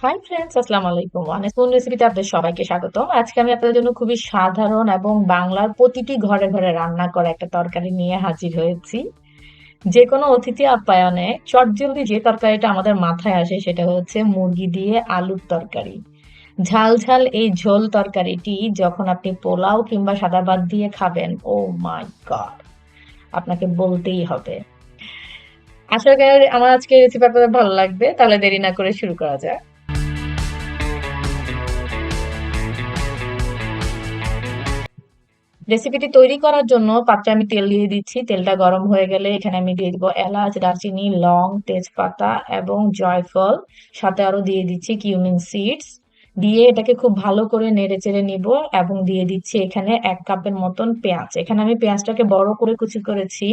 Hi friends, আসসালামু আলাইকুম। অনেস্পুন রেসিপিতে আপনাদের সবাইকে স্বাগতম। আজকে আমি আপনাদের জন্য খুবই সাধারণ এবং বাংলার প্রতিটি ঘরে ঘরে রান্না করা একটা তরকারি নিয়ে হাজির হয়েছি। যে কোনো অতিথি আপ্যায়নে চটজলদি যে তরকারিটা আমাদের মাথায় আসে সেটা হচ্ছে মুরগি দিয়ে আলুর তরকারি। ঝাল ঝাল এই ঝোল তরকারিটি যখন আপনি পোলাও কিংবা সাদা ভাত দিয়ে খাবেন, ও মাই গড, আপনাকে বলতেই হবে। আশা করি আমার আজকে রেসিপি আপনাদের ভালো লাগবে। তাহলে দেরি না করে শুরু করা যাক। রেসিপিটি তৈরি করার জন্য পাত্রে আমি তেল দিয়ে দিচ্ছি। তেলটা গরম হয়ে গেলে এখানে আমি দিয়ে দিব এলাচ, দারচিনি, লং, তেজপাতা এবং জয়ফল। সাথে আরো দিয়ে দিচ্ছি কিউমিন সিডস। দিয়ে এটাকে খুব ভালো করে নেড়ে চেড়ে নিব এবং দিয়ে দিচ্ছি এখানে 1 কাপের মতন পেঁয়াজ। এখানে আমি পেঁয়াজটাকে বড় করে কুচি করেছি,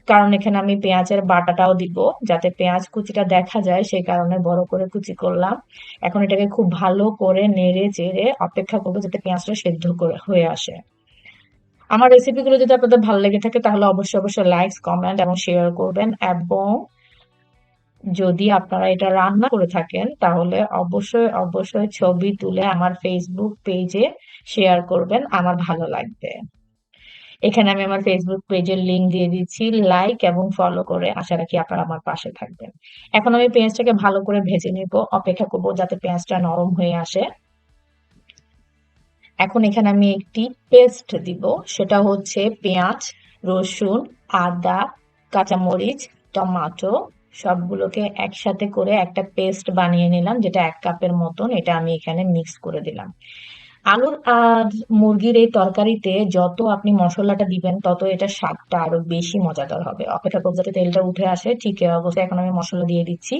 কারণ এখানে আমি পেঁয়াজের বাটাটাও দিব, যাতে পেঁয়াজ কুচিটা দেখা যায়, সেই কারণে বড় করে কুচি করলাম। এখন এটাকে খুব ভালো করে নেড়ে চেড়ে অপেক্ষা করবো যাতে পেঁয়াজটা সেদ্ধ করে হয়ে আসে। আমার রেসিপিগুলো যদি আপনাদের ভালো লেগে থাকে তাহলে অবশ্যই অবশ্যই লাইক, কমেন্ট এবং শেয়ার করবেন। এবং যদি আপনারা এটা রান্না করে থাকেন তাহলে অবশ্যই অবশ্যই ছবি তুলে আমার ফেসবুক পেজে শেয়ার করবেন, আমার ভালো লাগবে। এখানে আমি আমার ফেসবুক পেজের লিংক দিয়ে দিচ্ছি, লাইক এবং ফলো করে আশা রাখি আপনারা আমার পাশে থাকবেন। এখন আমি পেঁয়াজটাকে ভালো করে ভেজে নিব, অপেক্ষা করবো যাতে পেঁয়াজটা নরম হয়ে আসে। এখন এখানে আমি একটি পেস্ট দিব, সেটা হচ্ছে পেঁয়াজ, রসুন, আদা, কাঁচামরিচ, টমেটো সবগুলোকে একসাথে করে একটা পেস্ট বানিয়ে নিলাম, যেটা 1 কাপের মতন। এটা আমি এখানে মিক্স করে দিলাম। আলুর আর মুরগির এই তরকারিতে যত আপনি মশলাটা দিবেন তত এটা স্বাদটা আরো বেশি মজাদার হবে। অপেক্ষা করব যাতে তেলটা উঠে আসে। ঠিক এই অবস্থায় এখন আমি মশলা দিয়ে দিচ্ছি।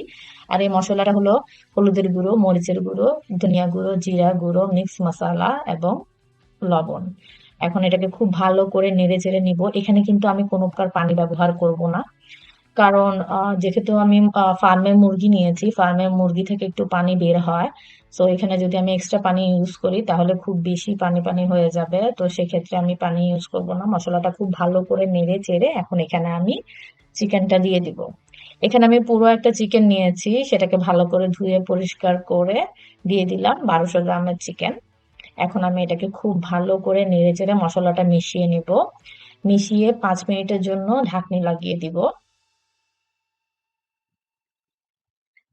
আর এই মশলাটা হলো হলুদের গুঁড়ো, মরিচের গুঁড়ো, ধনিয়া গুঁড়ো, জিরা গুঁড়ো, মিক্স মশলা এবং লবণ। এখন এটাকে খুব ভালো করে নেড়ে চেড়ে নিব। এখানে কিন্তু আমি কোনো প্রকার পানি ব্যবহার করব না, কারণ যেহেতু আমি ফার্মের মুরগি নিয়েছি, ফার্মের মুরগি থেকে একটু পানি বের হয়। তো এখানে যদি আমি এক্সট্রা পানি ইউজ করি তাহলে খুব বেশি পানি পানি হয়ে যাবে, তো সেক্ষেত্রে আমি পানি ইউজ করব না। মশলাটা খুব ভালো করে নেড়ে চেড়ে এখন এখানে আমি চিকেনটা দিয়ে দিব। এখানে আমি পুরো একটা চিকেন নিয়েছি, সেটাকে ভালো করে ধুয়ে পরিষ্কার করে দিয়ে দিলাম, 1200 গ্রামের চিকেন। এখন আমি এটাকে খুব ভালো করে নেড়ে চেড়ে মশলাটা মিশিয়ে নিব। মিশিয়ে 5 মিনিটের জন্য ঢাকনি লাগিয়ে দিব।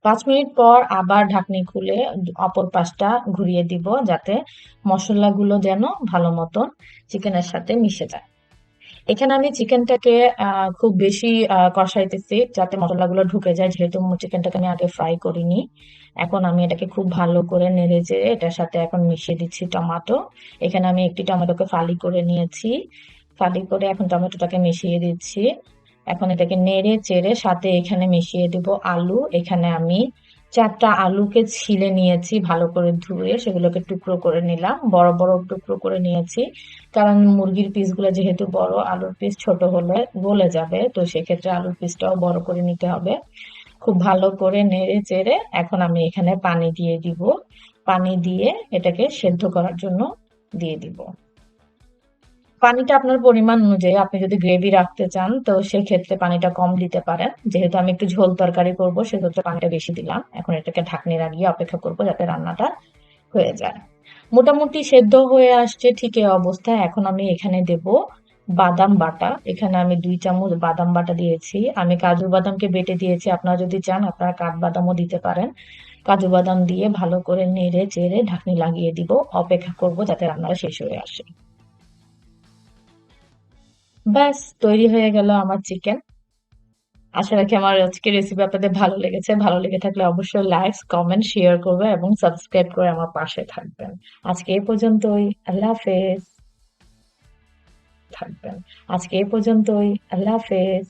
5 মিনিট পর আবার ঢাকনি খুলে অপর পাশটা ঘুরিয়ে দিব, যাতে মশলাগুলো যেন ভালো মতন চিকেনের সাথে মিশে যায়। এখানে আমি চিকেনটাকে খুব বেশি কষাইতেছি যাতে মশলাগুলো ঢুকে যায়, যেহেতু চিকেনটাকে আমি আগে ফ্রাই করিনি। এখন আমি এটাকে খুব ভালো করে নেড়ে চেড়ে এটার সাথে এখন মিশিয়ে দিচ্ছি টমেটো। এখানে আমি একটি টমেটোকে ফালি করে নিয়েছি। ফালি করে এখন টমেটোটাকে মিশিয়ে দিচ্ছি। এখন এটাকে নেড়ে চেড়ে সাথে এখানে মিশিয়ে দিব আলু। এখানে আমি 4টা আলুকে ছিলে নিয়েছি, ভালো করে ধুয়ে সেগুলোকে টুকরো করে নিলাম, বড় বড় টুকরো করে নিয়েছি। কারণ মুরগির পিসগুলো যেহেতু বড়, আলুর পিস ছোট হলে গলে যাবে, তো সেক্ষেত্রে আলুর পিসটাও বড় করে নিতে হবে। খুব ভালো করে নেড়ে চেড়ে এখন আমি এখানে পানি দিয়ে দিব। পানি দিয়ে এটাকে সেদ্ধ করার জন্য দিয়ে দিব। পানিটা আপনার পরিমাণ অনুযায়ী, আপনি যদি গ্রেভি রাখতে চান তো সেক্ষেত্রে পানিটা কম দিতে পারেন। যেহেতু আমি একটু ঝোল তরকারি করব সেক্ষেত্রে পানিটা বেশি দিলাম। এখন এটাকে ঢাকনি লাগিয়ে অপেক্ষা করব যাতে রান্নাটা হয়ে যায়। মোটামুটি সেদ্ধ হয়ে আসছে ঠিক এই অবস্থায় এখন আমি এখানে দেব বাদাম বাটা। এখানে আমি 2 চামচ বাদাম বাটা দিয়েছি। আমি কাজু বাদামকে বেটে দিয়েছি, আপনারা যদি চান আপনারা কাঠবাদামও দিতে পারেন। কাজু বাদাম দিয়ে ভালো করে নেড়ে চেড়ে ঢাকনি লাগিয়ে দিব, অপেক্ষা করব যাতে রান্নাটা শেষ হয়ে আসে। ব্যাস, তৈরি হয়ে গেল আমার চিকেন। আশা রাখি আমার আজকের রেসিপি আপনাদের ভালো লেগেছে। ভালো লেগে থাকলে অবশ্যই লাইক, কমেন্ট, শেয়ার করবে এবং সাবস্ক্রাইব করে আমার পাশে থাকবেন। আজকে এই পর্যন্তই। আল্লাহ হাফেজ। থাকবেন। আজকে এই পর্যন্তই। আল্লাহ হাফেজ।